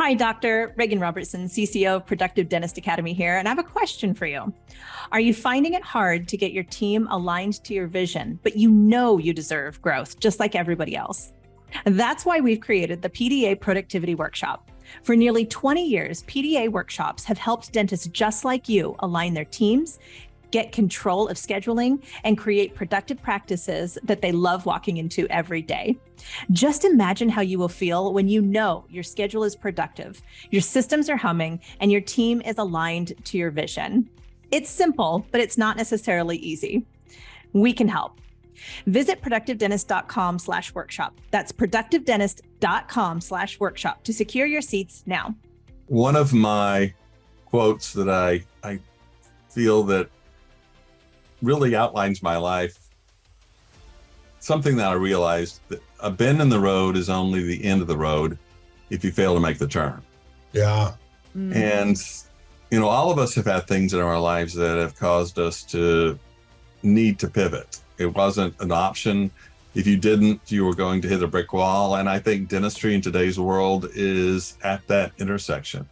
Hi, Dr. Reagan Robertson, CCO of Productive Dentist Academy here, and I have a question for you. Are you finding it hard to get your team aligned to your vision, but you know you deserve growth just like everybody else? That's why we've created the PDA Productivity Workshop. For nearly 20 years, PDA workshops have helped dentists just like you align their teams, get control of scheduling, and create productive practices that they love walking into every day. Just imagine how you will feel when you know your schedule is productive, your systems are humming, and your team is aligned to your vision. It's simple, but it's not necessarily easy. We can help. Visit productivedentist.com/workshop. That's productivedentist.com/workshop to secure your seats now. One of my quotes that I feel that really outlines my life, something that I realized that a bend in the road is only the end of the road if you fail to make the turn. Yeah. And, all of us have had things in our lives that have caused us to need to pivot. It wasn't an option. If you didn't, you were going to hit a brick wall. And I think dentistry in today's world is at that intersection.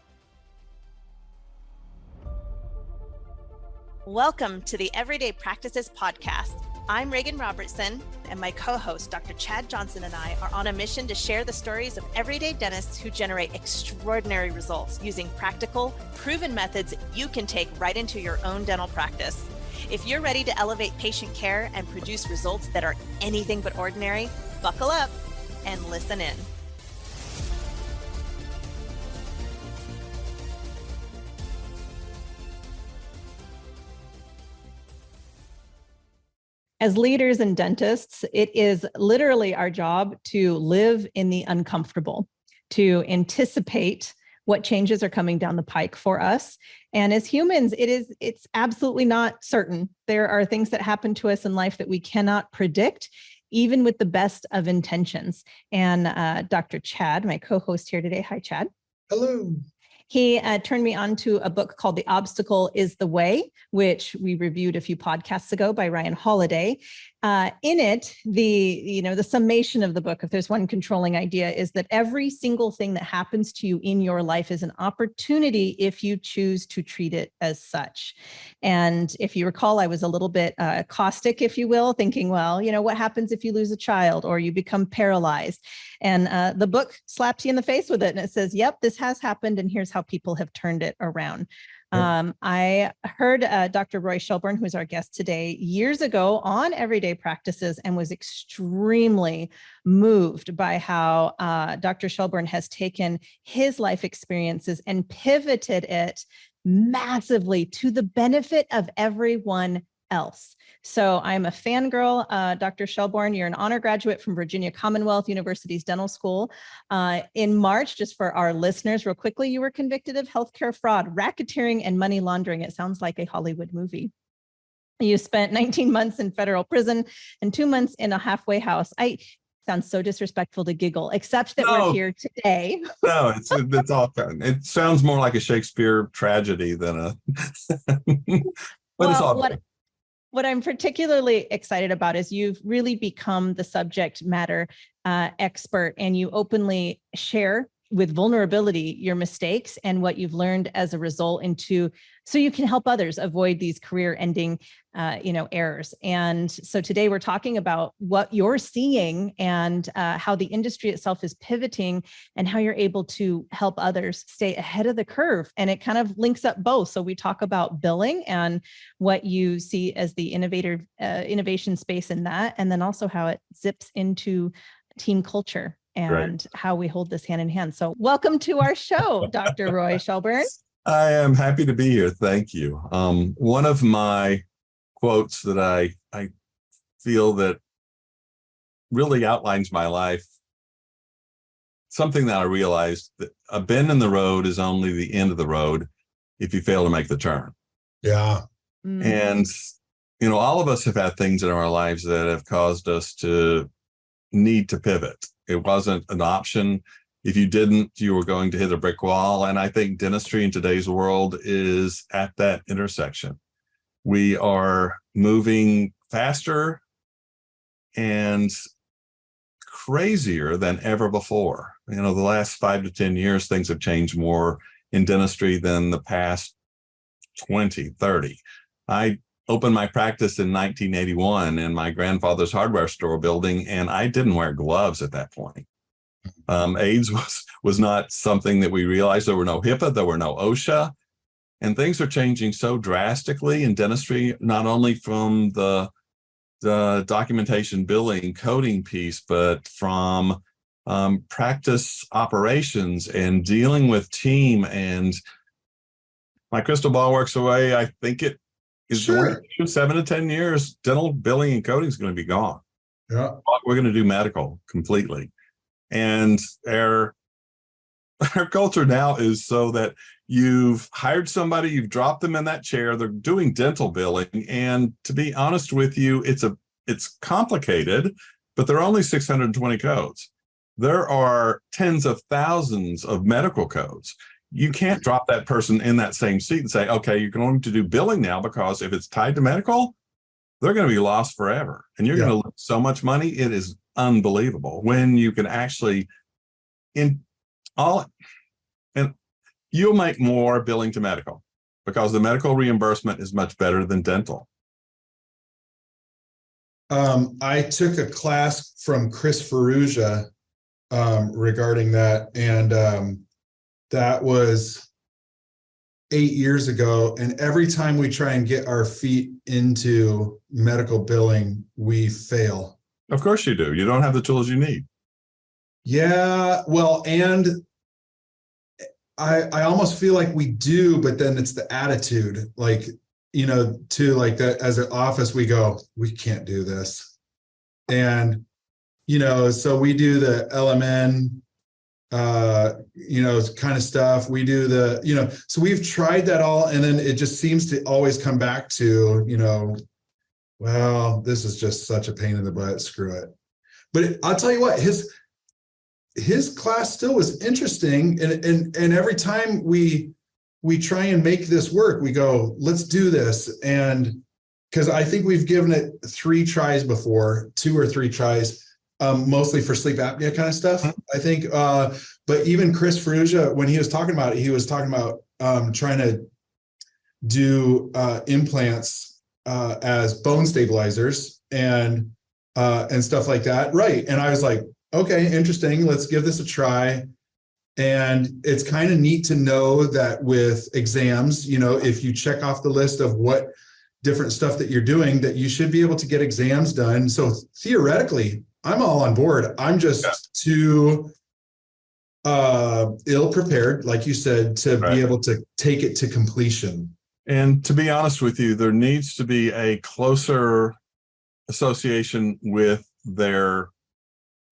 Welcome to the Everyday Practices Podcast. I'm Reagan Robertson, and my co-host, Dr. Chad Johnson, and I are on a mission to share the stories of everyday dentists who generate extraordinary results using practical, proven methods you can take right into your own dental practice. If you're ready to elevate patient care and produce results that are anything but ordinary, buckle up and listen in. As leaders and dentists, it is literally our job to live in the uncomfortable, to anticipate what changes are coming down the pike for us. And as humans, it's absolutely not certain. There are things that happen to us in life that we cannot predict, even with the best of intentions. And Dr. Chad, my co-host here today, hi, Chad. Hello. He turned me on to a book called The Obstacle is the Way, which we reviewed a few podcasts ago by Ryan Holiday. In it, the summation of the book, if there's one controlling idea, is that every single thing that happens to you in your life is an opportunity if you choose to treat it as such. And if you recall, I was a little bit caustic, if you will, thinking, well, what happens if you lose a child or you become paralyzed? And the book slaps you in the face with it. And it says, yep, this has happened. And here's how people have turned it around. I heard Dr. Roy Shelburne, who's our guest today, years ago on Everyday Practices, and was extremely moved by how Dr. Shelburne has taken his life experiences and pivoted it massively to the benefit of everyone else. So I'm a fangirl. Dr. Shelburne, you're an honor graduate from Virginia Commonwealth University's Dental School. In March, just for our listeners, real quickly, you were convicted of healthcare fraud, racketeering, and money laundering. It sounds like a Hollywood movie. You spent 19 months in federal prison and 2 months in a halfway house. Sounds so disrespectful to giggle, except that we're here today. No, it's all fun. It sounds more like a Shakespeare tragedy than a, but it's all good. What I'm particularly excited about is you've really become the subject matter expert, and you openly share with vulnerability your mistakes and what you've learned as a result so you can help others avoid these career-ending errors. And so today we're talking about what you're seeing and how the industry itself is pivoting and how you're able to help others stay ahead of the curve. And it kind of links up both. So we talk about billing and what you see as the innovation space in that, and then also how it zips into team culture and how we hold this hand in hand. So welcome to our show, Dr. Roy Shelburne. I am happy to be here. Thank you. One of my quotes that I feel that really outlines my life, something that I realized that a bend in the road is only the end of the road if you fail to make the turn. Yeah. And, all of us have had things in our lives that have caused us to need to pivot. It wasn't an option. If you didn't, you were going to hit a brick wall. And I think dentistry in today's world is at that intersection. We are moving faster and crazier than ever before. the last 5 to 10 years, things have changed more in dentistry than the past 20, 30. I opened my practice in 1981 in my grandfather's hardware store building, and I didn't wear gloves at that point. AIDS was not something that we realized. There were no HIPAA, there were no OSHA, and things are changing so drastically in dentistry, not only from the documentation, billing, coding piece, but from practice operations and dealing with team. And my crystal ball works away. I think it is going to 7 to 10 years. Dental billing and coding is going to be gone. Yeah. We're going to do medical completely. And our culture now is so that you've hired somebody, you've dropped them in that chair, they're doing dental billing. And to be honest with you, it's complicated, but there are only 620 codes. There are tens of thousands of medical codes. You can't drop that person in that same seat and say, okay, you're going to do billing now, because if it's tied to medical, they're going to be lost forever. And you're going to lose so much money. It is unbelievable when you can actually and you'll make more billing to medical, because the medical reimbursement is much better than dental. I took a class from Chris Ferrugia regarding that, and that was 8 years ago. And every time we try and get our feet into medical billing, we fail. Of course you do. You don't have the tools you need. Yeah, well, and I almost feel like we do, but then it's the attitude, like, to like that as an office, we go, we can't do this. And, so we do the LMN, kind of stuff. We do so we've tried that all. And then it just seems to always come back to, well, this is just such a pain in the butt. Screw it. But I'll tell you what, his class still was interesting. And every time we try and make this work, we go, let's do this. And because I think we've given it 3 tries before, 2 or 3 tries, mostly for sleep apnea kind of stuff, I think. But even Chris Ferrugia, when he was talking about it, he was talking about trying to do implants as bone stabilizers and stuff like that. Right. And I was like, okay, interesting. Let's give this a try. And it's kind of neat to know that with exams, if you check off the list of what different stuff that you're doing, that you should be able to get exams done. So theoretically, I'm all on board. I'm just too ill prepared, like you said, to be able to take it to completion. And to be honest with you, there needs to be a closer association with their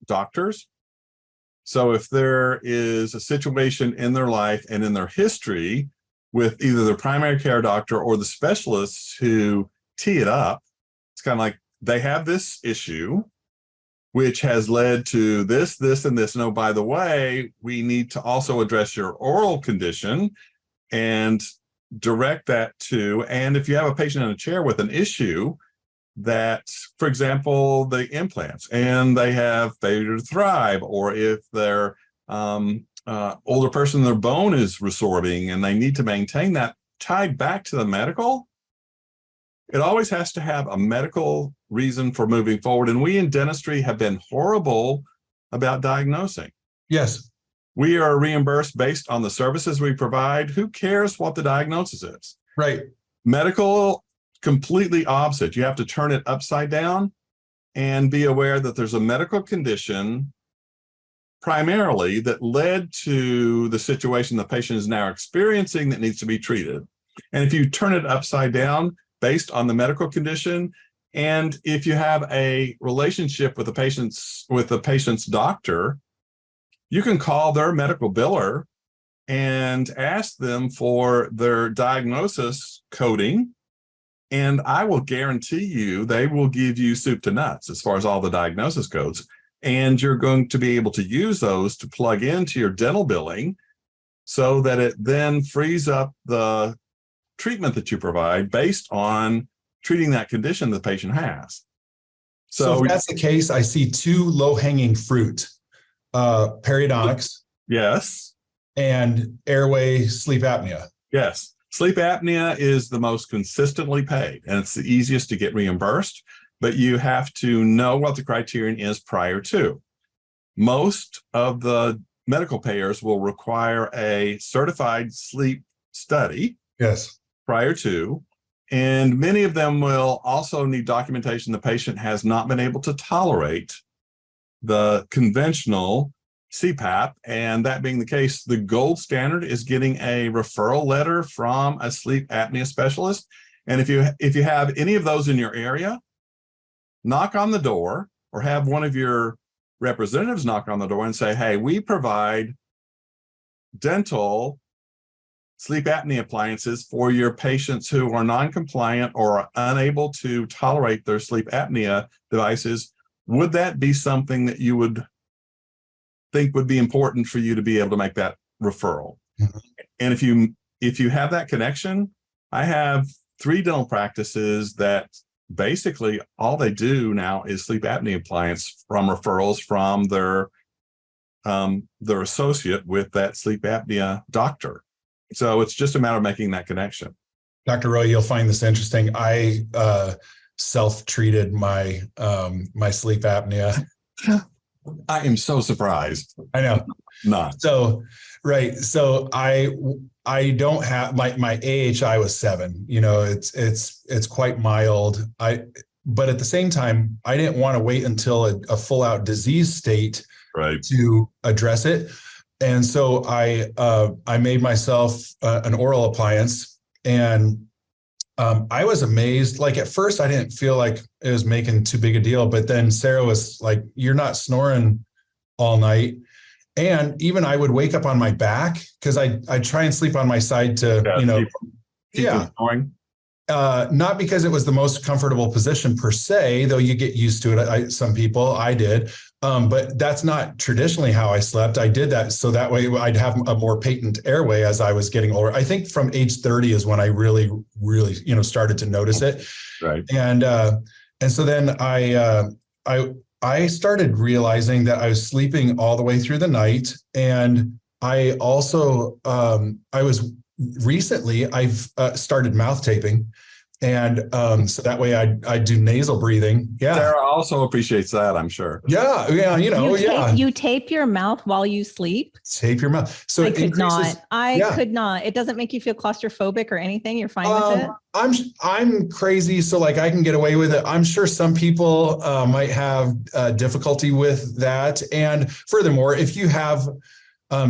doctors. So if there is a situation in their life and in their history with either their primary care doctor or the specialists who tee it up, it's kind of like they have this issue, which has led to this, this, and this. And oh, by the way, we need to also address your oral condition and direct that to, and if you have a patient in a chair with an issue that, for example, the implants, and they have failure to thrive, or if they're older person, their bone is resorbing and they need to maintain that tied back to the medical, it always has to have a medical reason for moving forward. And we in dentistry have been horrible about diagnosing. Yes. We are reimbursed based on the services we provide. Who cares what the diagnosis is? Right. Medical, completely opposite. You have to turn it upside down and be aware that there's a medical condition primarily that led to the situation the patient is now experiencing that needs to be treated. And if you turn it upside down based on the medical condition, and if you have a relationship with the patient's doctor, you can call their medical biller and ask them for their diagnosis coding, and I will guarantee you they will give you soup to nuts as far as all the diagnosis codes. And you're going to be able to use those to plug into your dental billing so that it then frees up the treatment that you provide based on treating that condition the patient has. So if that's the case, I see 2 low-hanging fruit. periodontics, Yes. and airway sleep apnea. Yes. Sleep apnea is the most consistently paid, and it's the easiest to get reimbursed, but you have to know what the criterion is prior to. Most of the medical payers will require a certified sleep study Yes. prior to, and many of them will also need documentation the patient has not been able to tolerate the conventional CPAP. And that being the case, the gold standard is getting a referral letter from a sleep apnea specialist. And if you have any of those in your area, knock on the door or have one of your representatives knock on the door and say, hey, we provide dental sleep apnea appliances for your patients who are non-compliant or are unable to tolerate their sleep apnea devices. Would that be something that you would think would be important for you to be able to make that referral? Mm-hmm. And if you have that connection, I have 3 dental practices that basically all they do now is sleep apnea appliance from referrals from their associate with that sleep apnea doctor. So it's just a matter of making that connection. Dr. Roy, you'll find this interesting. I self-treated my my sleep apnea. I am so surprised. I know. Not. So, right. So I don't have my AHI was 7. You know, it's quite mild. But at the same time, I didn't want to wait until a full out disease state to address it. And so I made myself an oral appliance, and I was amazed. Like at first I didn't feel like it was making too big a deal, but then Sarah was like, you're not snoring all night. And even I would wake up on my back because I try and sleep on my side to, keep snoring. Not because it was the most comfortable position per se, though you get used to it. Some people, I did. But that's not traditionally how I slept. I did that so that way I'd have a more patent airway as I was getting older. I think from age 30 is when I really, really, started to notice it. Right. And so then I started realizing that I was sleeping all the way through the night. And I also, I've started mouth taping. And so that way I do nasal breathing. Yeah. Sarah also appreciates that, I'm sure. Yeah. You tape your mouth while you sleep? Tape your mouth. So I could not. It doesn't make you feel claustrophobic or anything. You're fine with it? I'm crazy. So like I can get away with it. I'm sure some people might have difficulty with that. And furthermore, if you have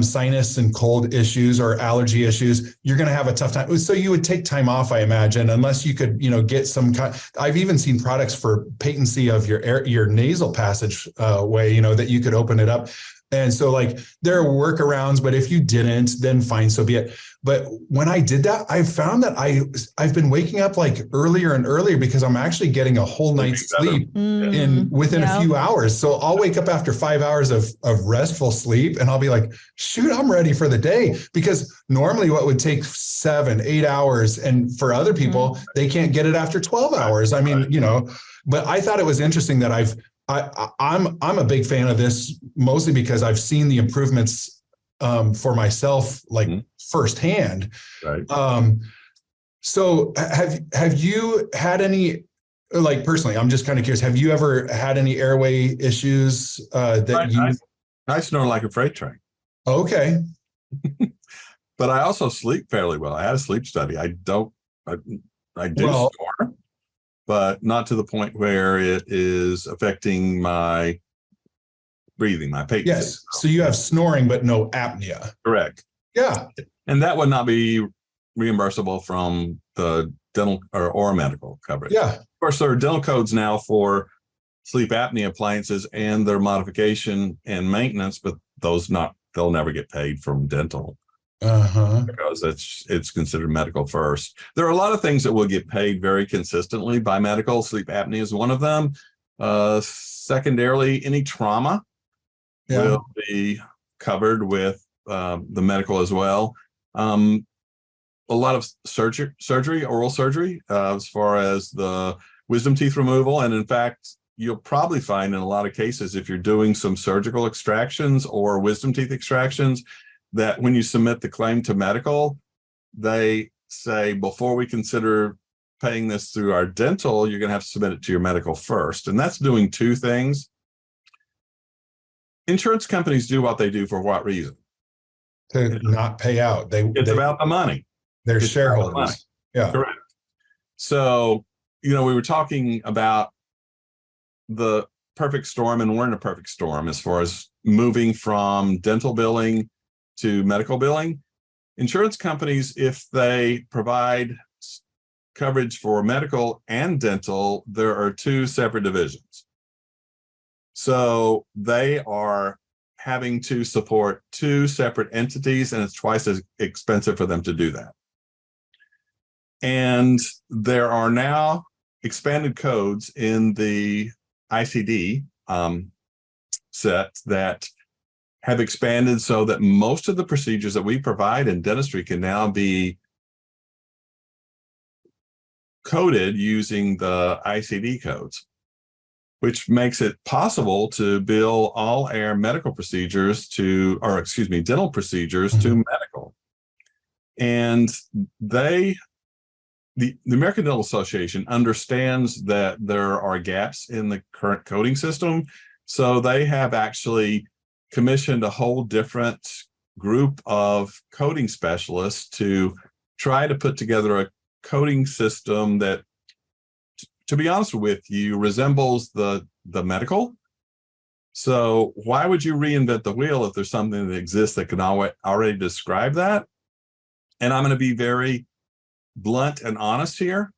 sinus and cold issues or allergy issues, you're going to have a tough time. So you would take time off, I imagine, unless you could, get some kind. I've even seen products for patency of your nasal passage way, that you could open it up. And so like there are workarounds, but if you didn't, then fine, so be it. But when I did that, I found that I've been waking up like earlier and earlier because I'm actually getting a whole night's sleep within a few hours. So I'll wake up after 5 hours of restful sleep and I'll be like, shoot, I'm ready for the day. Because normally what would take 7-8 hours, and for other people, they can't get it after 12 hours. I mean, but I thought it was interesting that I'm a big fan of this, mostly because I've seen the improvements for myself, like firsthand. Right. So have you had any, like personally, I'm just kind of curious, have you ever had any airway issues I snore like a freight train. Okay. But I also sleep fairly well. I had a sleep study. I do snore, but not to the point where it is affecting my breathing, my patency. Yes. So you have snoring, but no apnea. Correct. Yeah. And that would not be reimbursable from the dental or medical coverage. Yeah. Of course, there are dental codes now for sleep apnea appliances and their modification and maintenance, but they'll never get paid from dental. Because it's considered medical first. There are a lot of things that will get paid very consistently by medical. Sleep apnea is one of them. Secondarily, any trauma will be covered with the medical as well. A lot of surgery, oral surgery, as far as the wisdom teeth removal. And in fact, you'll probably find in a lot of cases, if you're doing some surgical extractions or wisdom teeth extractions, that when you submit the claim to medical, they say, before we consider paying this through our dental, you're going to have to submit it to your medical first. And that's doing two things. Insurance companies do what they do for what reason? To not pay out. It's about the money. They're It's about the money. shareholders. Yeah. Correct. So, we were talking about the perfect storm, and we're in a perfect storm as far as moving from dental billing to medical billing. Insurance companies, if they provide coverage for medical and dental, there are two separate divisions. So they are having to support two separate entities, and it's twice as expensive for them to do that. And there are now expanded codes in the ICD set that have expanded so that most of the procedures that we provide in dentistry can now be coded using the ICD codes, which makes it possible to bill all our medical procedures dental procedures to medical. And the American Dental Association understands that there are gaps in the current coding system. So they have actually commissioned a whole different group of coding specialists to try to put together a coding system that, to be honest with you, resembles the medical. So why would you reinvent the wheel if there's something that exists that can already describe that? And I'm going to be very blunt and honest here.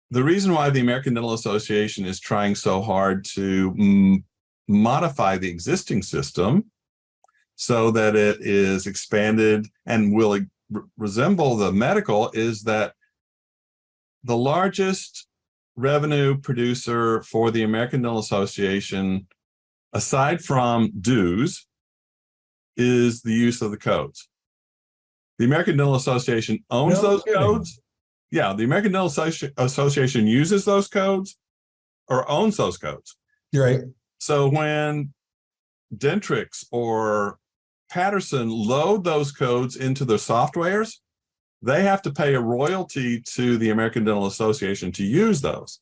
The reason why the American Dental Association is trying so hard to modify the existing system so that it is expanded and will resemble the medical is that the largest revenue producer for the American Dental Association, aside from dues, is the use of the codes. The American Dental Association owns those codes. Yeah, the American Dental Association uses those codes or owns those codes. You're right. So when Dentrix or Patterson load those codes into their softwares, they have to pay a royalty to the American Dental Association to use those.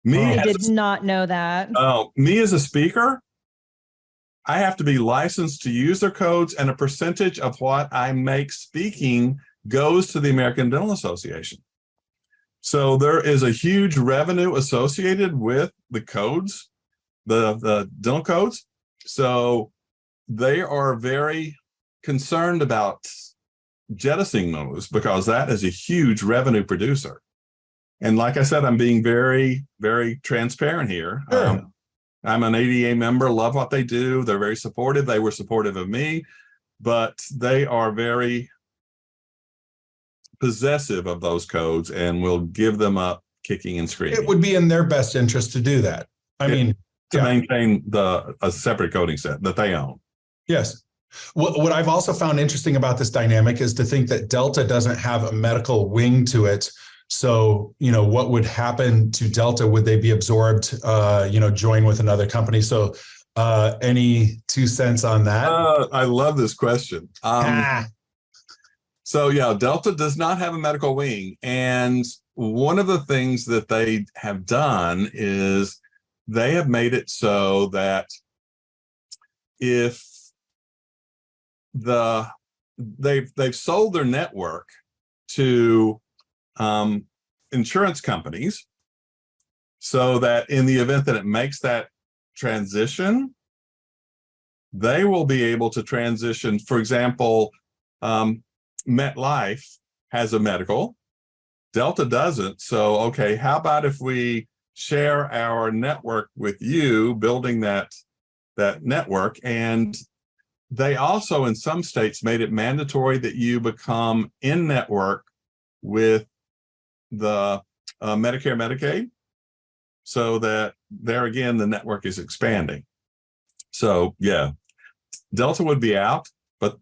I did not know that. Me as a speaker, I have to be licensed to use their codes, and a percentage of what I make speaking goes to the American Dental Association. So there is a huge revenue associated with the codes, the dental codes. So they are very concerned about jettisoning those because that is a huge revenue producer. And like I said, I'm being very, very transparent here. Sure. I'm an ADA member, love what they do. They're very supportive. They were supportive of me, but they are very possessive of those codes and will give them up kicking and screaming. It would be in their best interest to do that. To maintain a separate coding set that they own. Yes. What I've also found interesting about this dynamic is to think that Delta doesn't have a medical wing to it. So, what would happen to Delta? Would they be absorbed, join with another company? So any 2 cents on that? I love this question. So yeah, Delta does not have a medical wing. And one of the things that they have done is they have made it so that if they've sold their network to insurance companies so that in the event that it makes that transition, they will be able to transition. For example, MetLife has a medical, Delta doesn't. So, okay, how about if we share our network with you, building that network? And they also, in some states, made it mandatory that you become in network with the Medicare, Medicaid, so that there again, the network is expanding. So yeah, Delta would be out, but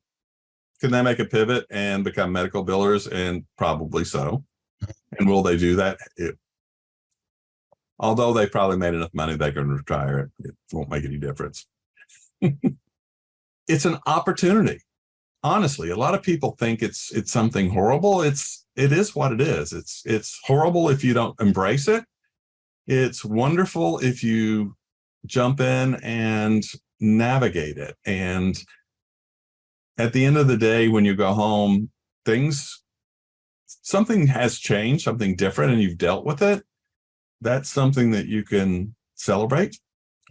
can they make a pivot and become medical billers? And probably so. And will they do that? Although they probably made enough money, they can retire it. It won't make any difference. It's an opportunity. Honestly, a lot of people think it's something horrible. It is what it is. It's horrible if you don't embrace it. It's wonderful if you jump in and navigate it. And at the end of the day, when you go home, something has changed, something different, and you've dealt with it. That's something that you can celebrate.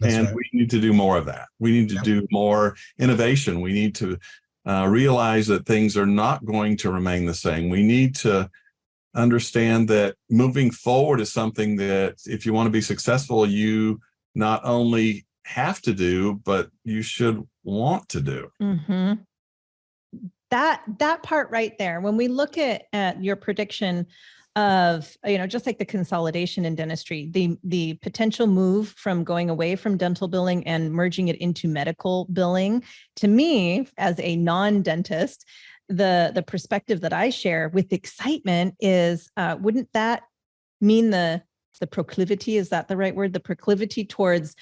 That's and right. we need to do more of that. We need to do more innovation. We need to realize that things are not going to remain the same. We need to understand that moving forward is something that if you want to be successful, you not only have to do, but you should want to do. Mm-hmm. That part right there, when we look at your prediction of, just like the consolidation in dentistry, the potential move from going away from dental billing and merging it into medical billing, to me, as a non-dentist, the perspective that I share with excitement is, wouldn't that mean the proclivity, is that the right word? The proclivity towards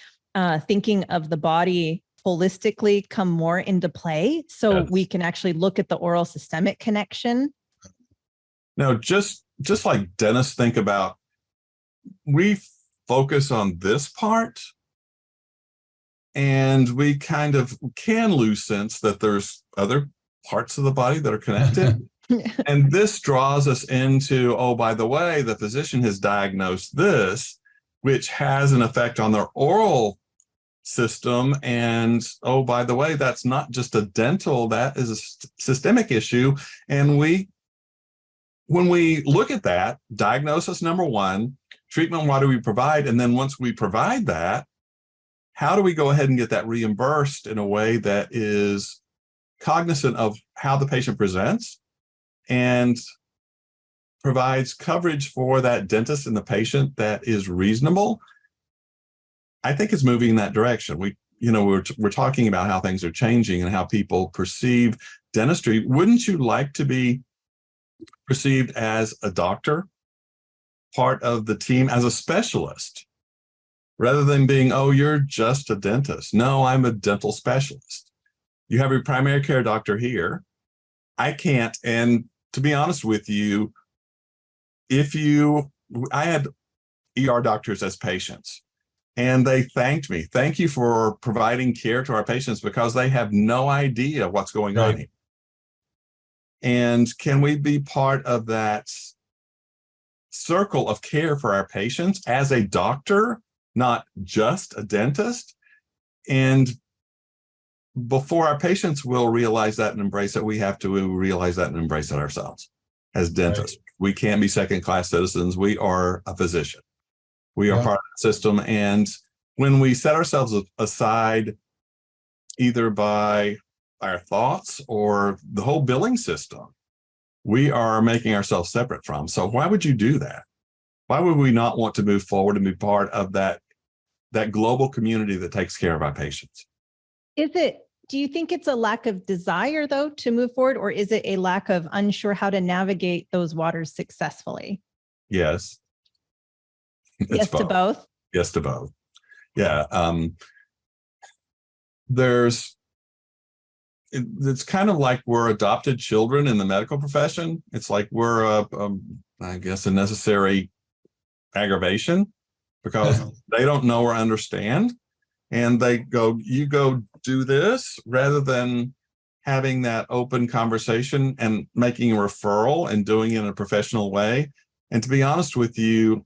thinking of the body holistically come more into play, so we can actually look at the oral systemic connection? Now, just like dentists think about, we focus on this part, and we kind of can lose sense that there's other parts of the body that are connected. And this draws us into, oh, by the way, the physician has diagnosed this, which has an effect on their oral system. And, oh, by the way, that's not just a dental, that is a systemic issue. And when we look at that, diagnosis number one, treatment, what do we provide? And then once we provide that, how do we go ahead and get that reimbursed in a way that is cognizant of how the patient presents and provides coverage for that dentist and the patient that is reasonable? I think it's moving in that direction. We're talking about how things are changing and how people perceive dentistry. Wouldn't you like to be perceived as a doctor, part of the team, as a specialist, rather than being, oh, you're just a dentist? No, I'm a dental specialist. You have your primary care doctor here. I can't. And to be honest with you, I had ER doctors as patients, and they thanked me. Thank you for providing care to our patients, because they have no idea what's going on here. And can we be part of that circle of care for our patients as a doctor, not just a dentist? And before our patients will realize that and embrace it, we have to realize that and embrace it ourselves as dentists. Right. We can't be second-class citizens. We are a physician. We are part of the system. And when we set ourselves aside, either by our thoughts or the whole billing system, we are making ourselves separate from. So why would you do that? Why would we not want to move forward and be part of that global community that takes care of our patients? Do you think it's a lack of desire, though, to move forward, or is it a lack of unsure how to navigate those waters successfully? Yes. Yes to both? Yes to both. Yeah. It's kind of like we're adopted children in the medical profession. It's like we're I guess a necessary aggravation, because they don't know or understand. And they go, you go do this, rather than having that open conversation and making a referral and doing it in a professional way. And to be honest with you,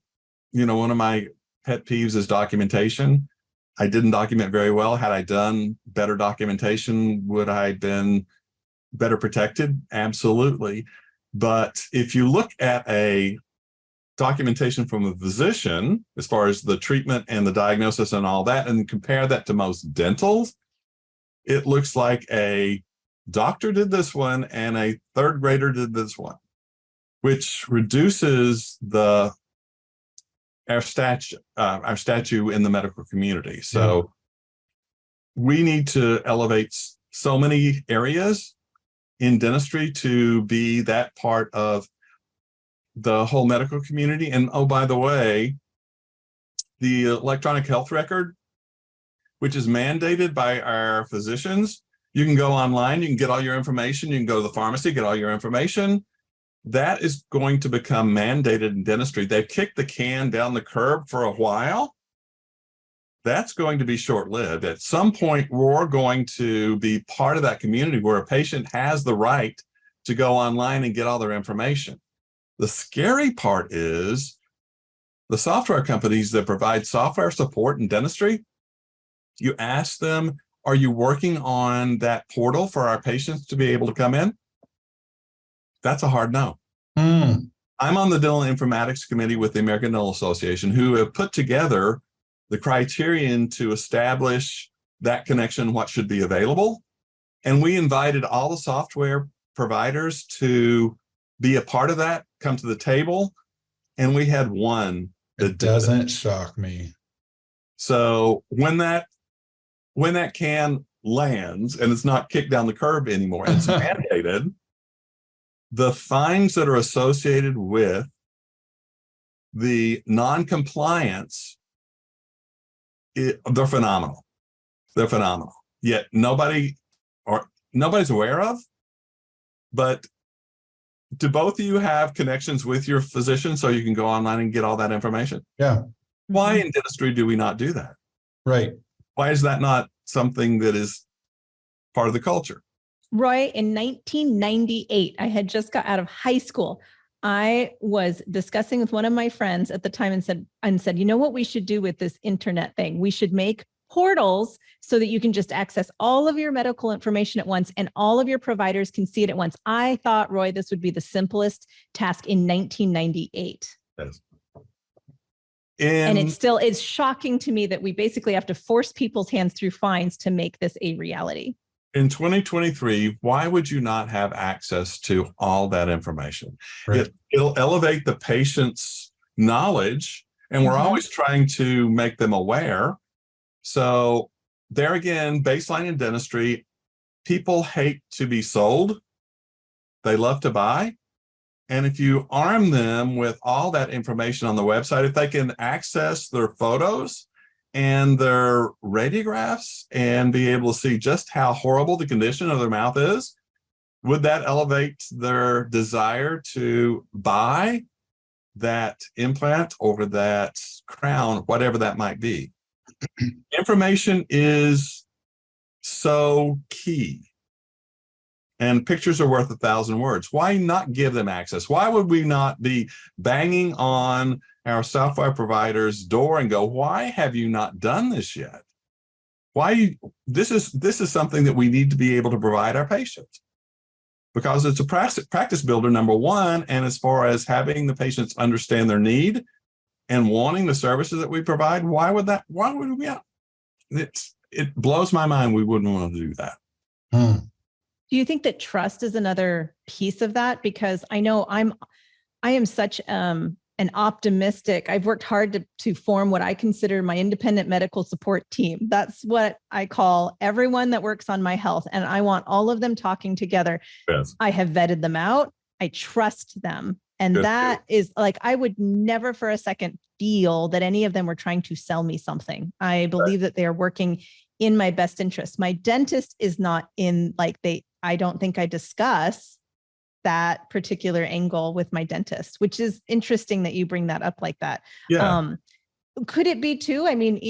one of my pet peeves is documentation. I didn't document very well. Had I done better documentation, would I have been better protected? Absolutely. But if you look at a documentation from a physician, as far as the treatment and the diagnosis and all that, and compare that to most dentals, it looks like a doctor did this one and a third grader did this one, which reduces our statue in the medical community. So we need to elevate so many areas in dentistry to be that part of the whole medical community. And oh, by the way, the electronic health record, which is mandated by our physicians. You can go online, you can get all your information, you can go to the pharmacy, get all your information. That is going to become mandated in dentistry. They've kicked the can down the curb for a while. That's going to be short-lived. At some point, we're going to be part of that community where a patient has the right to go online and get all their information. The scary part is the software companies that provide software support in dentistry, you ask them, are you working on that portal for our patients to be able to come in? That's a hard no. I'm on the Dental Informatics Committee with the American Dental Association, who have put together the criterion to establish that connection, what should be available. And we invited all the software providers to be a part of that, come to the table. And we had one that doesn't shock me. So when that can lands and it's not kicked down the curb anymore, and it's mandated, the fines that are associated with the non-compliance, they're phenomenal. They're phenomenal. Yet nobody's aware of. But do both of you have connections with your physician so you can go online and get all that information? Yeah. Why in dentistry do we not do that? Right. Why is that not something that is part of the culture? Roy, in 1998, I had just got out of high school. I was discussing with one of my friends at the time and said, you know what we should do with this internet thing? We should make portals so that you can just access all of your medical information at once and all of your providers can see it at once. I thought, Roy, this would be the simplest task in 1998. Yes. And it's shocking to me that we basically have to force people's hands through fines to make this a reality. In 2023, why would you not have access to all that information? Right. It'll elevate the patient's knowledge, and we're always trying to make them aware. So there again, baseline in dentistry, people hate to be sold. They love to buy. And if you arm them with all that information on the website, if they can access their photos and their radiographs and be able to see just how horrible the condition of their mouth is, would that elevate their desire to buy that implant over that crown, whatever that might be? Information is so key. And pictures are worth 1,000 words. Why not give them access? Why would we not be banging on our software provider's door and go, why have you not done this yet? This is something that we need to be able to provide our patients, because it's a practice builder, number one. And as far as having the patients understand their need and wanting the services that we provide, why would we? It blows my mind. We wouldn't want to do that. Do you think that trust is another piece of that? Because I know I am such an optimistic. I've worked hard to form what I consider my independent medical support team. That's what I call everyone that works on my health. And I want all of them talking together. Yes. I have vetted them out. I trust them. And that is like, I would never for a second feel that any of them were trying to sell me something. I believe that they are working in my best interest. My dentist is not I don't think I discuss that particular angle with my dentist, which is interesting that you bring that up like that. Yeah. Could it be too? I mean,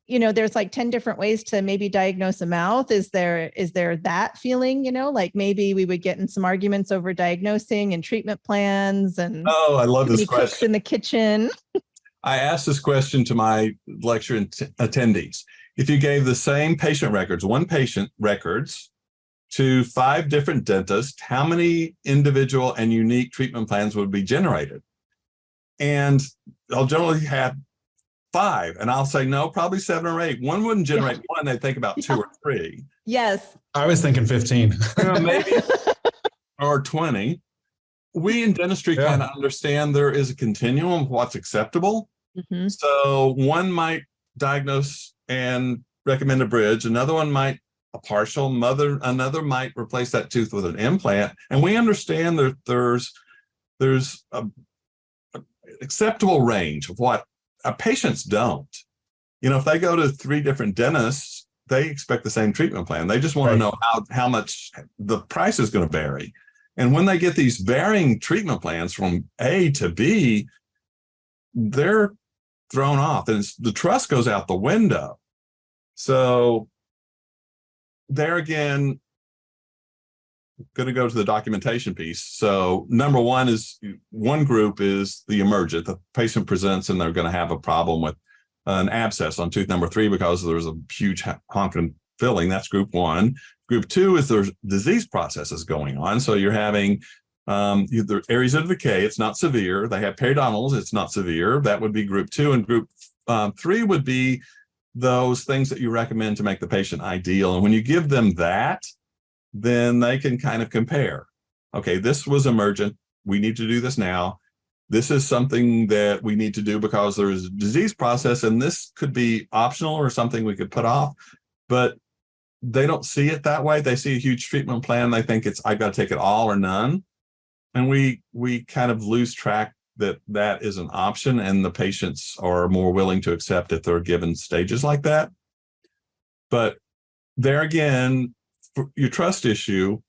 there's like 10 different ways to maybe diagnose a mouth. Is there that feeling, like maybe we would get in some arguments over diagnosing and treatment plans and I love this question. Cooks in the kitchen. I asked this question to my lecture attendees. If you gave the same one patient records to 5 different dentists, how many individual and unique treatment plans would be generated? And I'll generally have 5, and I'll say, no, probably 7 or 8. One wouldn't generate one, they'd think about 2 or 3. Yes. I was thinking 15. Maybe, or 20. We in dentistry kind of understand there is a continuum of what's acceptable. Mm-hmm. So one might diagnose and recommend a bridge, another one might a partial, another might replace that tooth with an implant. And we understand that there's an acceptable range of what patients don't. If they go to 3 different dentists, they expect the same treatment plan. They just want to know how much the price is going to vary. And when they get these varying treatment plans from A to B, they're thrown off, and the trust goes out the window. So there again, going to go to the documentation piece. So number one group is the emergent. The patient presents and they're going to have a problem with an abscess on tooth number 3 because there's a huge honking filling. That's group 1. Group 2 is there's disease processes going on. So you're having either areas of decay. It's not severe. They have periodontals. It's not severe. That would be group 2. And group 3 would be those things that you recommend to make the patient ideal. And when you give them that, then they can kind of compare. Okay, this was emergent. We need to do this now. This is something that we need to do because there is a disease process, and this could be optional or something we could put off. But they don't see it that way. They see a huge treatment plan. They think I've got to take it all or none. And we kind of lose track that is an option, and the patients are more willing to accept if they're given stages like that. But there again, your trust issue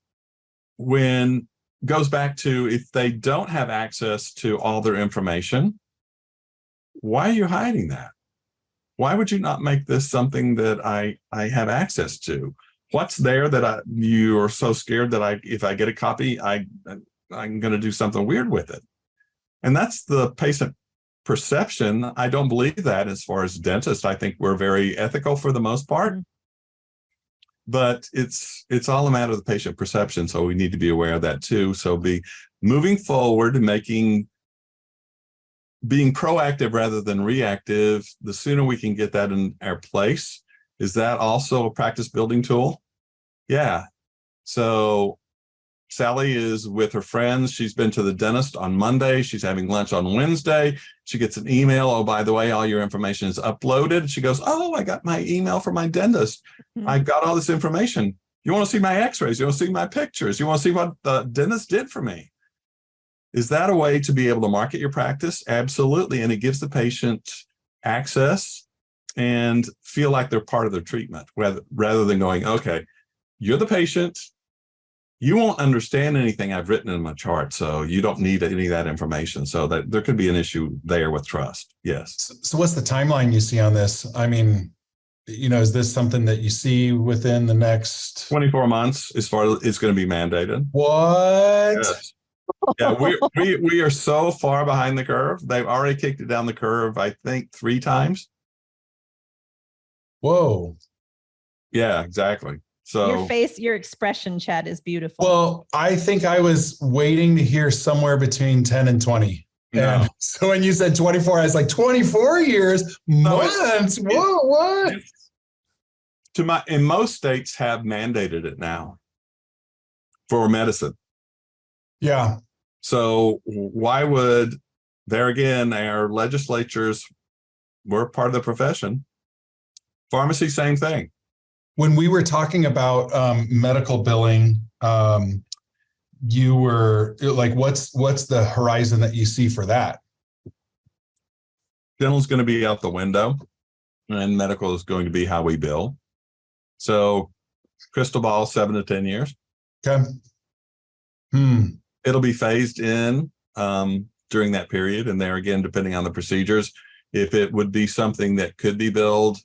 goes back to if they don't have access to all their information, why are you hiding that? Why would you not make this something that I have access to? What's there that you are so scared that if I get a copy, I'm going to do something weird with it? And that's the patient perception. I don't believe that as far as dentists. I think we're very ethical for the most part. But it's all a matter of the patient perception. So we need to be aware of that too. So be moving forward and being proactive rather than reactive. The sooner we can get that in our place. Is that also a practice building tool? Yeah. So Sally is with her friends. She's been to the dentist on Monday. She's having lunch on Wednesday. She gets an email. Oh, by the way, all your information is uploaded. She goes, oh, I got my email from my dentist. I've got all this information. You want to see my x-rays? You want to see my pictures? You want to see what the dentist did for me? Is that a way to be able to market your practice? Absolutely. And it gives the patient access and feel like they're part of their treatment rather than going, okay, you're the patient. You won't understand anything I've written in my chart, so you don't need any of that information. So that there could be an issue there with trust. Yes. So what's the timeline you see on this? I mean, is this something that you see within the next 24 months as far as it's going to be mandated? What? Yes. Yeah, we are so far behind the curve. They've already kicked it down the curve, I think, 3 times. Whoa. Yeah, exactly. So your expression, Chad, is beautiful. Well, I think I was waiting to hear somewhere between 10 and 20. No. And so when you said 24, I was like, 24 years, months. Whoa, what? In most states have mandated it now for medicine. Yeah. So why would, there again, our legislatures, we're part of the profession. Pharmacy, same thing. When we were talking about medical billing, you were like, what's the horizon that you see for that? Dental's going to be out the window, and medical is going to be how we bill. So crystal ball, 7 to 10 years. Okay. It'll be phased in during that period. And there again, depending on the procedures, if it would be something that could be billed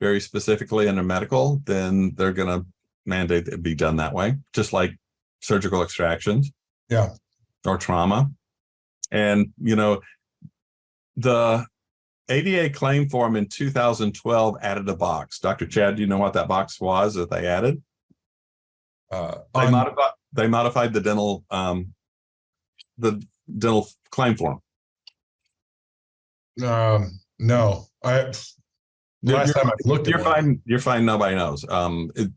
very specifically under medical, then they're going to mandate that it be done that way, just like surgical extractions. Yeah. Or trauma. And, the ADA claim form in 2012 added a box. Dr. Chad, do you know what that box was that they added? They modified the dental claim form. No, last time I looked at it. You're fine. Nobody knows.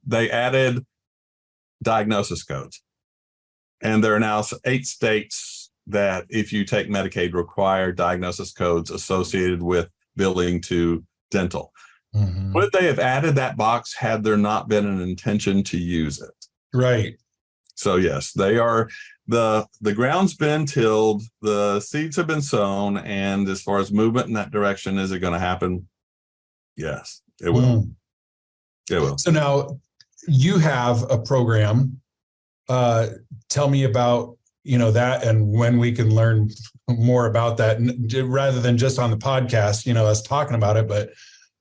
They added diagnosis codes, and there are now 8 states that, if you take Medicaid, require diagnosis codes associated with billing to dental. Mm-hmm. Would they have added that box had there not been an intention to use it? Right. So yes, they the ground's been tilled, the seeds have been sown, and as far as movement in that direction, is it going to happen? Yes, it will. It will. So now you have a program. Tell me about, that and when we can learn more about that, rather than just on the podcast, us talking about it. But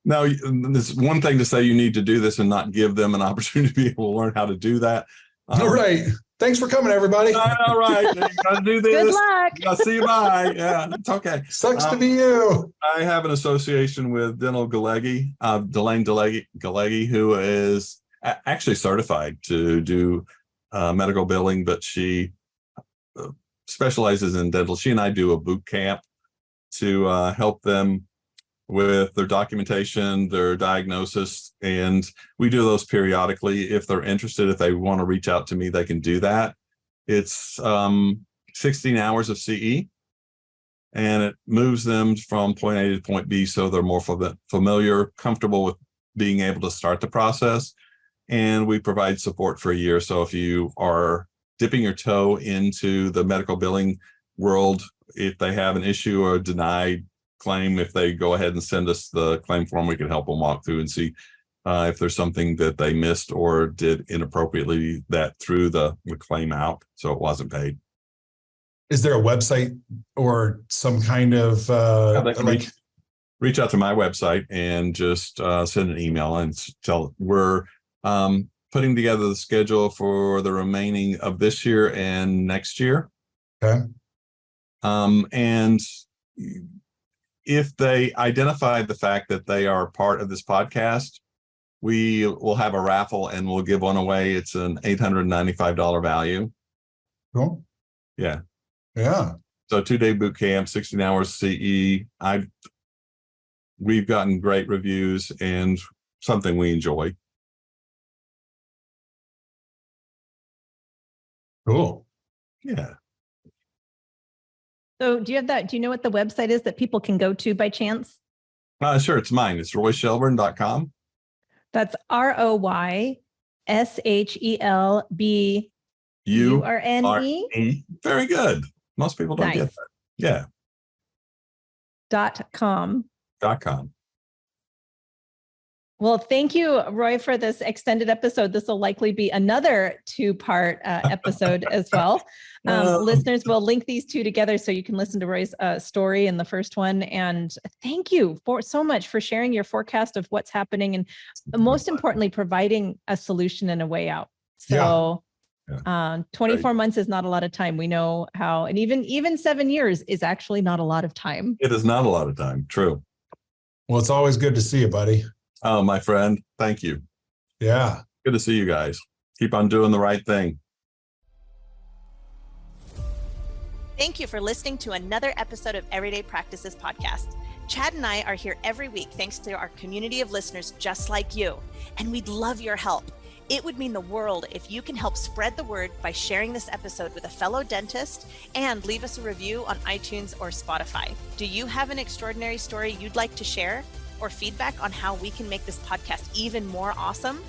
now, there's one thing to say you need to do this and not give them an opportunity to be able to learn how to do that. All right. Thanks for coming, everybody. All right. You got to do this. Good luck. I'll see you. Bye. Yeah, it's okay. Sucks to be you. I have an association with Dental Galegi, Delane Galegi, who is actually certified to do medical billing, but she specializes in dental. She and I do a boot camp to help them with their documentation, their diagnosis, and we do those periodically. If they're interested, if they want to reach out to me, they can do that. It's 16 hours of CE, and it moves them from point A to point B, so they're more familiar, comfortable with being able to start the process. And we provide support for a year. So if you are dipping your toe into the medical billing world, if they have an issue or a denied claim, if they go ahead and send us the claim form, we can help them walk through and see if there's something that they missed or did inappropriately that threw the claim out, so it wasn't paid. Is there a website or some kind of reach out to my website and just send an email and tell we're putting together the schedule for the remaining of this year and next year. Okay. And if they identify the fact that they are part of this podcast, we will have a raffle and we'll give one away. It's an $895 value. Cool. Yeah. Yeah. So 2-day boot camp, 16 hours CE. We've gotten great reviews and something we enjoy. Cool. Yeah. So do you know what the website is that people can go to by chance? Sure. It's mine. It's royshelburne.com. That's ROYSHELBURNE. Very good. Most people don't get that. Yeah. .com. .com. Well, thank you, Roy, for this extended episode. This will likely be another 2-part episode as well. Listeners, will link these two together so you can listen to Roy's story in the first one. And thank you so much for sharing your forecast of what's happening and most importantly, providing a solution and a way out. So 24 months is not a lot of time. We know how, and even 7 years is actually not a lot of time. It is not a lot of time. True. Well, it's always good to see you, buddy. Oh, my friend. Thank you. Yeah. Good to see you guys. Keep on doing the right thing. Thank you for listening to another episode of Everyday Practices Podcast. Chad and I are here every week thanks to our community of listeners just like you, and we'd love your help. It would mean the world if you can help spread the word by sharing this episode with a fellow dentist and leave us a review on iTunes or Spotify. Do you have an extraordinary story you'd like to share or feedback on how we can make this podcast even more awesome?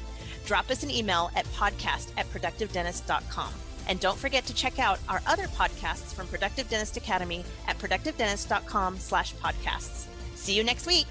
Drop us an email at podcast@productivedentist.com. And don't forget to check out our other podcasts from Productive Dentist Academy at productivedentist.com/podcasts. See you next week.